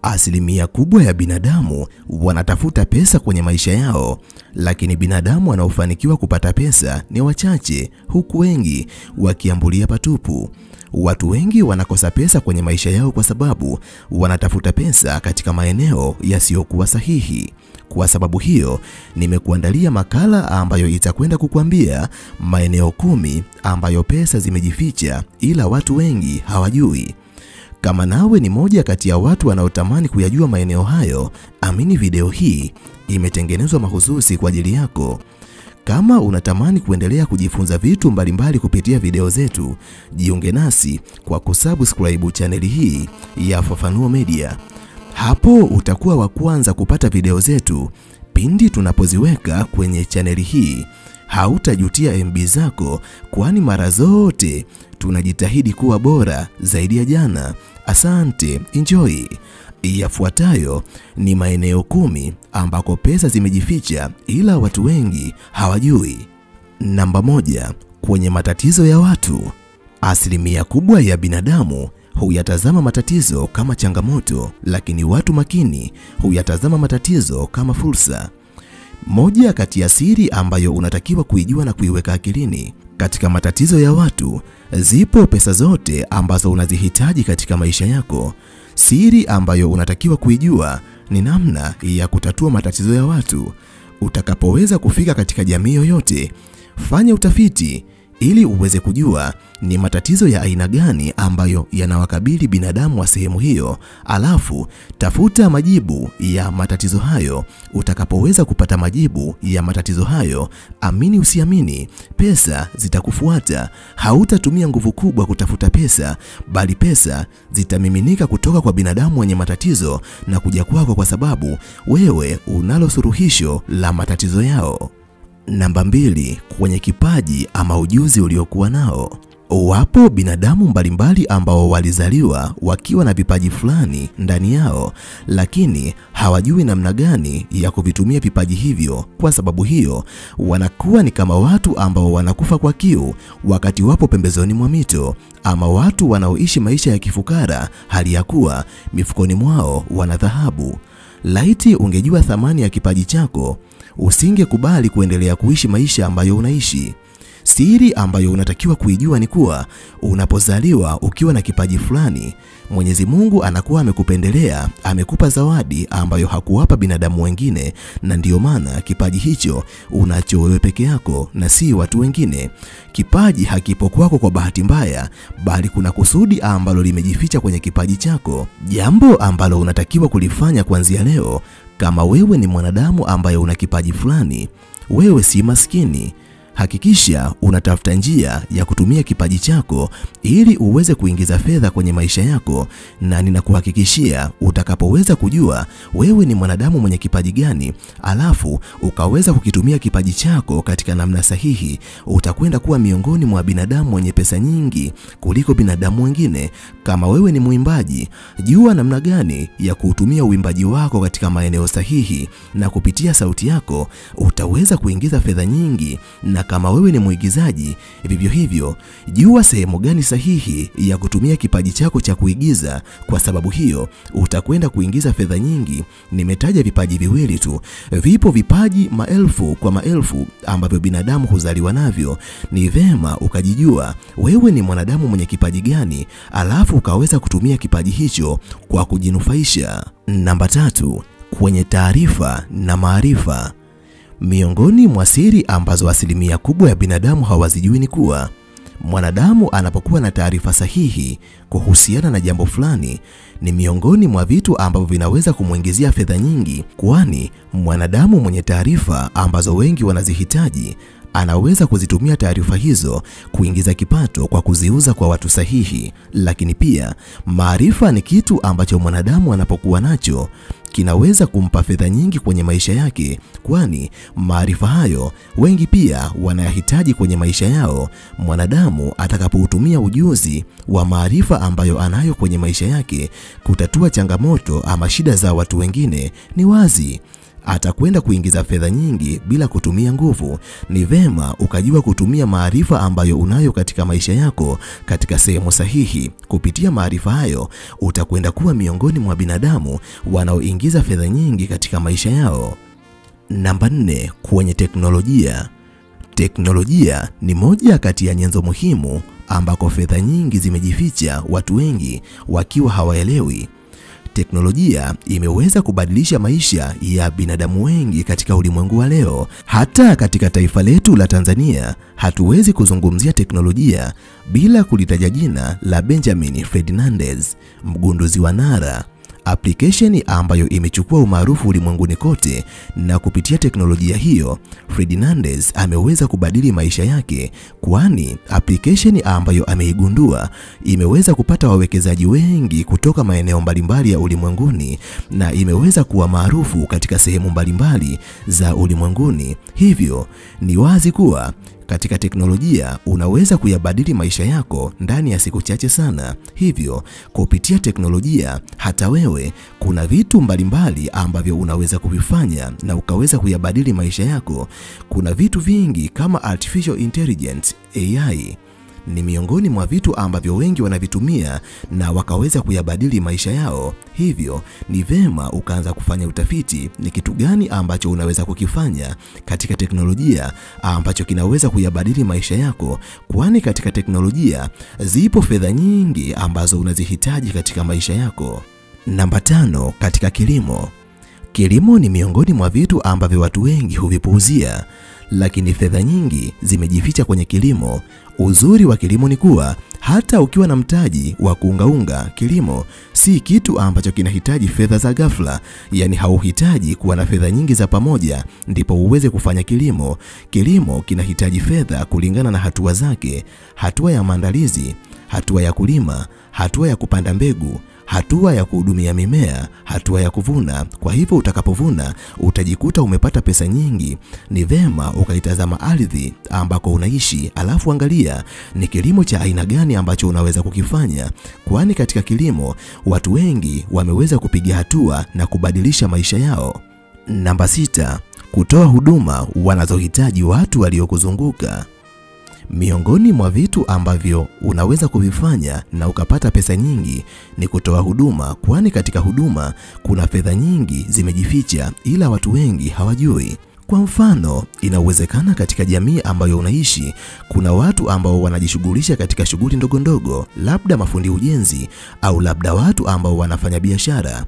Asilimia kubwa ya binadamu wanatafuta pesa kwenye maisha yao, lakini binadamu wanaofanikiwa kupata pesa ni wachache, huku wengi wakiambulia patupu. Watu wengi wanakosa pesa kwenye maisha yao kwa sababu wanatafuta pesa katika maeneo yasiyokuwa sahihi. Kwa sababu hiyo, nimekuandalia makala ambayo itakwenda kukuambia maeneo 10 ambayo pesa zimejificha ila watu wengi hawajui. Kama nawe ni moja kati ya watu wanaotamani kuyajua maeneo hayo, amini video hii imetengenezwa mahususi kwa ajili yako. Kama unatamani kuendelea kujifunza vitu mbalimbali kupitia video zetu, jiunge nasi kwa kusubscribe chaneli hii ya Fafanuo Media. Hapo utakuwa wa kwanza kupata video zetu pindi tunapoziweka kwenye chaneli hii. Hautajutia MB zako, kwani mara zote tunajitahidi kuwa bora zaidi ya jana. Asante, enjoy. Yafuatayo ni maeneo 10 ambako pesa zimejificha ila watu wengi hawajui. Namba 1, kwenye matatizo ya watu. Asilimia kubwa ya binadamu huyatazama matatizo kama changamoto, lakini watu makini huyatazama matatizo kama fursa. Moja kati ya siri ambayo unatakiwa kuijua na kuiweka akilini: katika matatizo ya watu zipo pesa zote ambazo unazihitaji katika maisha yako. Siri ambayo unatakiwa kuijua ni namna ya kutatua matatizo ya watu. Utakapoweza kufika katika jamii yoyote, fanya utafiti ili uweze kujua ni matatizo ya aina gani ambayo yanawakabili binadamu wa sehemu hiyo, alafu tafuta majibu ya matatizo hayo. Utakapoweza kupata majibu ya matatizo hayo, amini usiamini, pesa zitakufuata. Hautatumia nguvu kubwa kutafuta pesa, bali pesa zitamiminika kutoka kwa binadamu wenye matatizo na kuja kwako kwa sababu wewe unalo suluhisho la matatizo yao. Namba 2, kwenye kipaji ama ujuzi uliokuwa nao. Wapo binadamu mbalimbali ambao walizaliwa wakiwa na vipaji fulani ndani yao, lakini hawajui namna gani ya kuvitumia vipaji hivyo. Kwa sababu hiyo, wanakuwa ni kama watu ambao wanakufa kwa kiu wakati wapo pembezoni mwa mito, ama watu wanaoishi maisha ya kifukara hali ya kuwa mifukoni mwao wana dhahabu. Laiti ungejua thamani ya kipaji chako, usingekubali kuendelea kuishi maisha ambayo unaishi. Siri ambayo unatakiwa kuijua ni kuwa unapozaliwa ukiwa na kipaji fulani, Mwenyezi Mungu anakuwa amekupendelea, amekupa zawadi ambayo hakuwapa binadamu wengine, na ndiyo maana kipaji hicho unacho wewe peke yako na si watu wengine. Kipaji hakipo kwako kwa bahati mbaya, bali kuna kusudi ambalo limejificha kwenye kipaji chako. Jambo ambalo unatakiwa kulifanya kuanzia leo, kama wewe ni mwanadamu ambaye una kipaji fulani, wewe si maskini. Hakikisha unatafuta njia ya kutumia kipaji chako ili uweze kuingiza fedha kwenye maisha yako, na ninakuhakikishia utakapoweza kujua wewe ni mwanadamu mwenye kipaji gani, alafu ukaweza kukitumia kipaji chako katika namna sahihi, utakwenda kuwa miongoni mwa binadamu wenye pesa nyingi kuliko binadamu wengine. Kama wewe ni muimbaji, jua namna gani ya kutumia uimbaji wako katika maeneo sahihi, na kupitia sauti yako utaweza kuingiza fedha nyingi. Na kama wewe ni muigizaji, vivyo hivyo, jua sehemu gani sahihi ya kutumia kipaji chako cha kuigiza. Kwa sababu hiyo, utakwenda kuingiza fedha nyingi. Nimetaja vipaji viwili tu. Vipo vipaji maelfu kwa maelfu ambavyo binadamu huzaliwa navyo. Ni vema ukajijua wewe ni mwanadamu mwenye kipaji gani, alafu ukaweza kutumia kipaji hicho kwa kujinufaisha. Namba 3, kwenye taarifa na maarifa. Miongoni mwa siri ambazo asilimia kubwa ya binadamu hawazijui ni kuwa mwanadamu anapokuwa na taarifa sahihi kuhusiana na jambo fulani, ni miongoni mwa vitu ambavyo vinaweza kumuingizia fedha nyingi, kwani mwanadamu mwenye taarifa ambazo wengi wanazihitaji anaweza kuzitumia taarifa hizo kuingiza kipato kwa kuziuza kwa watu sahihi. Lakini pia maarifa ni kitu ambacho mwanadamu anapokuwa nacho kinaweza kumpa fedha nyingi kwenye maisha yake, kwani maarifa hayo wengi pia wanayahitaji kwenye maisha yao. Mwanadamu atakapoutumia ujuzi wa maarifa ambayo anayo kwenye maisha yake kutatua changamoto ama shida za watu wengine, ni wazi atakwenda kuingiza fedha nyingi bila kutumia nguvu. Ni vema ukajua kutumia maarifa ambayo unayo katika maisha yako katika sehemu sahihi. Kupitia maarifa hayo, utakwenda kuwa miongoni mwa binadamu wanaoingiza fedha nyingi katika maisha yao. Namba 4, kwenye teknolojia. Teknolojia ni moja kati ya nyenzo muhimu ambako fedha nyingi zimejificha, watu wengi wakiwa hawaelewi. Teknolojia imeweza kubadilisha maisha ya binadamu wengi katika ulimwengu wa leo. Hata katika taifa letu la Tanzania, hatuwezi kuzungumzia teknolojia bila kulitaja jina la Benjamin Fernandez, mgunduzi wa Nara, application ambayo imechukua umaarufu ulimwenguni kote. Na kupitia teknolojia hiyo, Fernandez ameweza kubadili maisha yake, kwani application ambayo ameigundua imeweza kupata wawekezaji wengi kutoka maeneo mbalimbali ya ulimwenguni na imeweza kuwa maarufu katika sehemu mbalimbali za ulimwenguni. Hivyo ni wazi kuwa katika teknolojia unaweza kuyabadili maisha yako ndani ya siku chache sana. Hivyo kupitia teknolojia, hata wewe kuna vitu mbalimbali ambavyo unaweza kuvifanya na ukaweza kuyabadili maisha yako. Kuna vitu vingi kama artificial intelligence, AI ni miongoni mwa vitu ambavyo wengi wanavitumia na wakaweza kuyabadili maisha yao. Hivyo ni vema ukaanza kufanya utafiti ni kitu gani ambacho unaweza kukifanya katika teknolojia ambacho kinaweza kuyabadili maisha yako, kwani katika teknolojia zipo fedha nyingi ambazo unazihitaji katika maisha yako. Namba 5, katika kilimo. Kilimo ni miongoni mwa vitu ambavyo watu wengi huvipuuzia, lakini fedha nyingi zimejificha kwenye kilimo. Uzuri wa kilimo ni kuwa hata ukiwa na mtaji wa kuungaunga, kilimo si kitu ambacho kinahitaji fedha za ghafla. Yani hauhitaji kuwa na fedha nyingi za pamoja ndipo uweze kufanya kilimo. Kilimo kinahitaji fedha kulingana na hatua zake: hatua ya maandalizi, hatua ya kulima, hatua ya kupanda mbegu, hatua ya kuhudumia mimea, hatua ya kuvuna. Kwa hivyo utakapovuna utajikuta umepata pesa nyingi. Ni vema ukaitazama ardhi ambako unaishi, alafu angalia ni kilimo cha aina gani ambacho unaweza kukifanya, kwani katika kilimo watu wengi wameweza kupiga hatua na kubadilisha maisha yao. Namba 6, kutoa huduma wanazohitaji watu waliokuzunguka. Miongoni mwa vitu ambavyo unaweza kuvifanya na ukapata pesa nyingi ni kutoa huduma, kwani katika huduma kuna fedha nyingi zimejificha ila watu wengi hawajui. Kwa mfano, inawezekana katika jamii ambayo unaishi kuna watu ambao wanajishughulisha katika shughuli ndogo ndogo, labda mafundi ujenzi au labda watu ambao wanafanya biashara.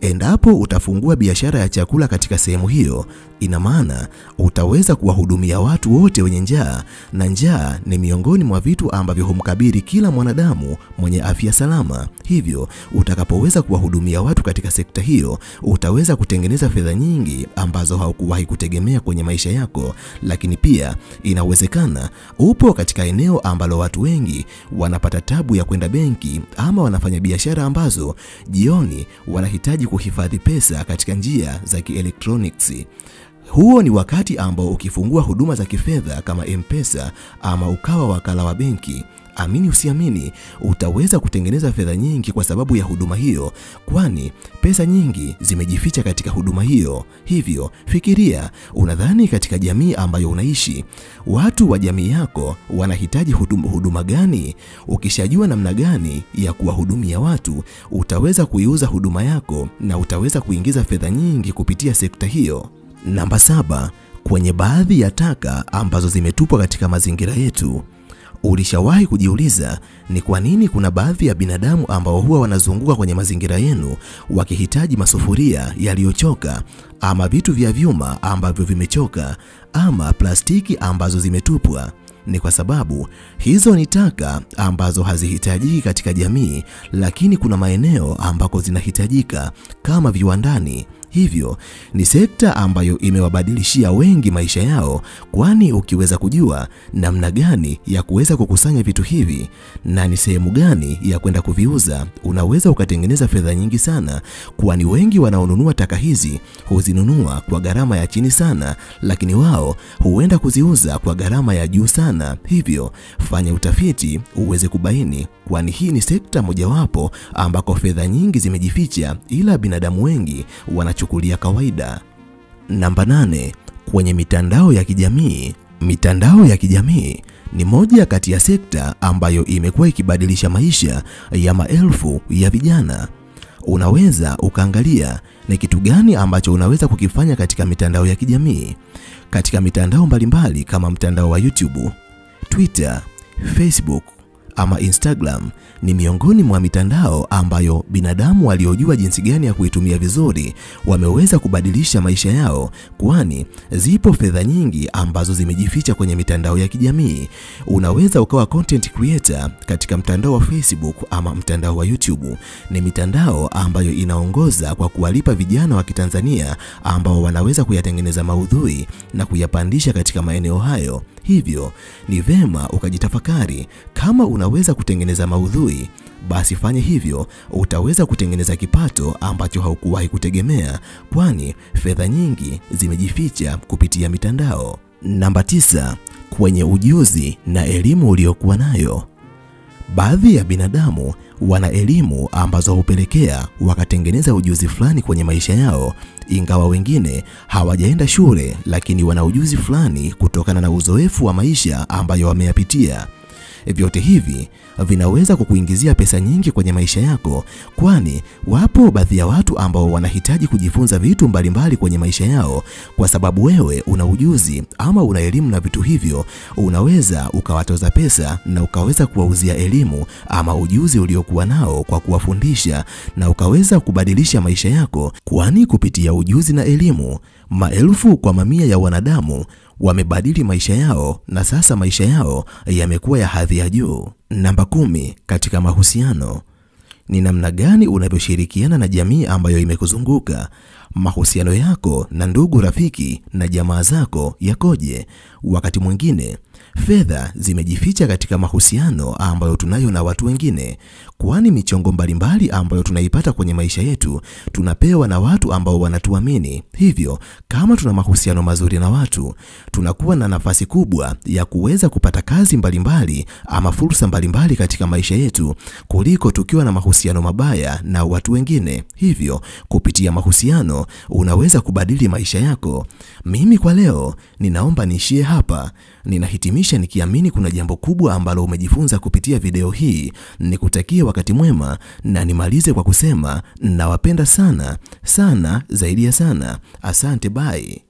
Endapo utafungua biashara ya chakula katika sehemu hiyo, ina maana utaweza kuwahudumia watu wote wenye njaa, na njaa ni miongoni mwa vitu ambavyo humkabili kila mwanadamu mwenye afya salama. Hivyo utakapoweza kuwahudumia watu katika sekta hiyo, utaweza kutengeneza fedha nyingi ambazo haukuwahi kutegemea kwenye maisha yako. Lakini pia inawezekana upo katika eneo ambalo watu wengi wanapata tabu ya kwenda benki ama wanafanya biashara ambazo jioni wanahitaji kuhifadhi pesa katika njia za kielektroniki. Huo ni wakati ambao ukifungua huduma za kifedha kama M-Pesa ama ukawa wakala wa benki, amini usiamini, utaweza kutengeneza fedha nyingi kwa sababu ya huduma hiyo, kwani pesa nyingi zimejificha katika huduma hiyo. Hivyo fikiria, unadhani katika jamii ambayo unaishi watu wa jamii yako wanahitaji huduma gani? Ukishajua namna gani ya kuwahudumia watu, utaweza kuiuza huduma yako na utaweza kuingiza fedha nyingi kupitia sekta hiyo. Namba 7, kwenye baadhi ya taka ambazo zimetupwa katika mazingira yetu. Ulishawahi kujiuliza ni kwa nini kuna baadhi ya binadamu ambao huwa wanazunguka kwenye mazingira yenu wakihitaji masufuria yaliyochoka ama vitu vya vyuma ambavyo vimechoka ama plastiki ambazo zimetupwa? Ni kwa sababu hizo ni taka ambazo hazihitajiki katika jamii, lakini kuna maeneo ambako zinahitajika kama viwandani. Hivyo ni sekta ambayo imewabadilishia wengi maisha yao, kwani ukiweza kujua namna gani ya kuweza kukusanya vitu hivi na ni sehemu gani ya kwenda kuviuza, unaweza ukatengeneza fedha nyingi sana, kwani wengi wanaonunua taka hizi huzinunua kwa gharama ya chini sana, lakini wao huenda kuziuza kwa gharama ya juu sana. Hivyo fanya utafiti uweze kubaini, kwani hii ni sekta mojawapo ambako fedha nyingi zimejificha ila binadamu wengi wanachukulia kawaida. Namba 8, kwenye mitandao ya kijamii. Mitandao ya kijamii ni moja kati ya sekta ambayo imekuwa ikibadilisha maisha ya maelfu ya vijana. Unaweza ukaangalia ni kitu gani ambacho unaweza kukifanya katika mitandao ya kijamii. Katika mitandao mbalimbali kama mtandao wa YouTube, Twitter, Facebook ama Instagram ni miongoni mwa mitandao ambayo binadamu waliojua jinsi gani ya kuitumia vizuri wameweza kubadilisha maisha yao, kwani zipo fedha nyingi ambazo zimejificha kwenye mitandao ya kijamii. Unaweza ukawa content creator katika mtandao wa Facebook ama mtandao wa YouTube. Ni mitandao ambayo inaongoza kwa kuwalipa vijana wa Kitanzania ambao wanaweza kuyatengeneza maudhui na kuyapandisha katika maeneo hayo. Hivyo ni vema ukajitafakari, kama unaweza kutengeneza maudhui, basi fanye hivyo. Utaweza kutengeneza kipato ambacho haukuwahi kutegemea, kwani fedha nyingi zimejificha kupitia mitandao. Namba 9, kwenye ujuzi na elimu uliyokuwa nayo. Baadhi ya binadamu wana elimu ambazo hupelekea wakatengeneza ujuzi fulani kwenye maisha yao, ingawa wengine hawajaenda shule, lakini wana ujuzi fulani kutokana na uzoefu wa maisha ambayo wameyapitia. Vyote hivi vinaweza kukuingizia pesa nyingi kwenye maisha yako, kwani wapo baadhi ya watu ambao wanahitaji kujifunza vitu mbalimbali kwenye maisha yao. Kwa sababu wewe una ujuzi ama una elimu na vitu hivyo, unaweza ukawatoza pesa na ukaweza kuwauzia elimu ama ujuzi uliokuwa nao kwa kuwafundisha, na ukaweza kubadilisha maisha yako, kwani kupitia ujuzi na elimu maelfu kwa mamia ya wanadamu wamebadili maisha yao na sasa maisha yao yamekuwa ya hadhi ya juu. Namba 10, katika mahusiano. Ni namna gani unavyoshirikiana na jamii ambayo imekuzunguka? Mahusiano yako na ndugu, rafiki na jamaa zako yakoje? Wakati mwingine fedha zimejificha katika mahusiano ambayo tunayo na watu wengine, kwani michongo mbalimbali ambayo tunaipata kwenye maisha yetu tunapewa na watu ambao wanatuamini. Hivyo kama tuna mahusiano mazuri na watu, tunakuwa na nafasi kubwa ya kuweza kupata kazi mbalimbali ama fursa mbalimbali katika maisha yetu, kuliko tukiwa na mahusiano mabaya na watu wengine. Hivyo kupitia mahusiano unaweza kubadili maisha yako. Mimi kwa leo ninaomba niishie hapa. Ninahitimisha nikiamini kuna jambo kubwa ambalo umejifunza kupitia video hii. Nikutakie wakati mwema, na nimalize kwa kusema nawapenda sana sana zaidi ya sana. Asante, bye.